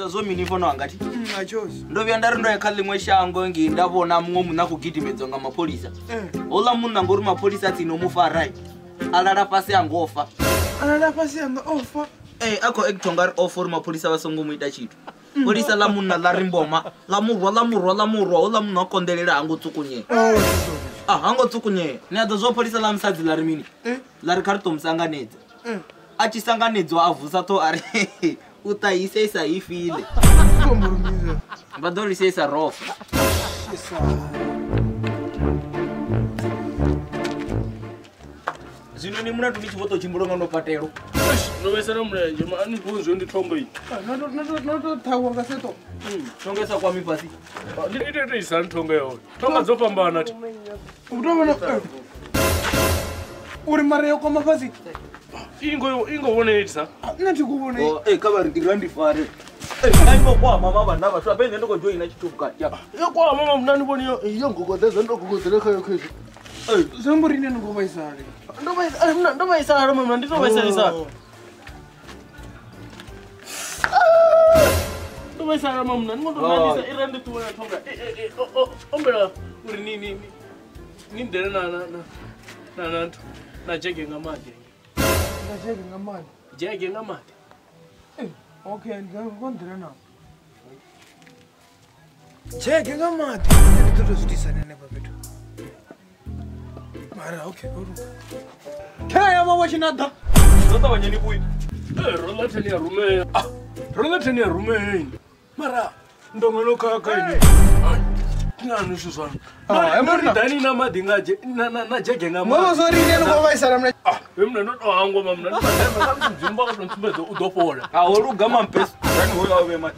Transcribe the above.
zo mini fono angati ndovya ndari ndo yakha limwe shango ngi ndavona mumwe munna kugidimedzwa nga mapolisa ola munna ngori mapolisa tinomufarai alala pasi angofa ako ekutongari ofori mapolisa vasongomuita chitu polisa la munna la rimboma la murwa ola munna akondelela hangotsukunyeya hangotsukunyeya ni adzo zvo polisa la musadzi lari mini lari kari tomusanganedza achisanganedzwa avhusa to ari utayiseisa ifile vadoriseisa rofa zvino ni muna tuni chivoto chimbulonga nopatero novesana mulenje maani kunzvo nditongo iyi nototawa ngaseto tongesa kwami pasi nditoisani tongo yawo tonga dzopambana ti utovona uri mari yokwama pasi ingoonetisa natikuone kavarikirira ndifare aingokwama mavana vatu apende ndokojoina chitubukati yakwama munanivoni yongogodeza ndogogodzerekayokezvo zamborine ningovaisari ndovaisara mama nditovaisarisa ndovaisara mamuna ndingondomanisa irandituona tonga ombela uri nindere nanantu najege ngamade jege ngamade okay ndikondira nawo jege ngamade nditotozvitisana papetu mara okay uruka kaya mama chinada zotavanyeni kuyi rolateni ya rumeyi mara ndongonokakaini tinanusuzvanoridani namadi najege ngamamozorinengovaisara emna ndodohangwa mamnanzimba katontsumbedzo udopola aworugama mpesi ani hoyavema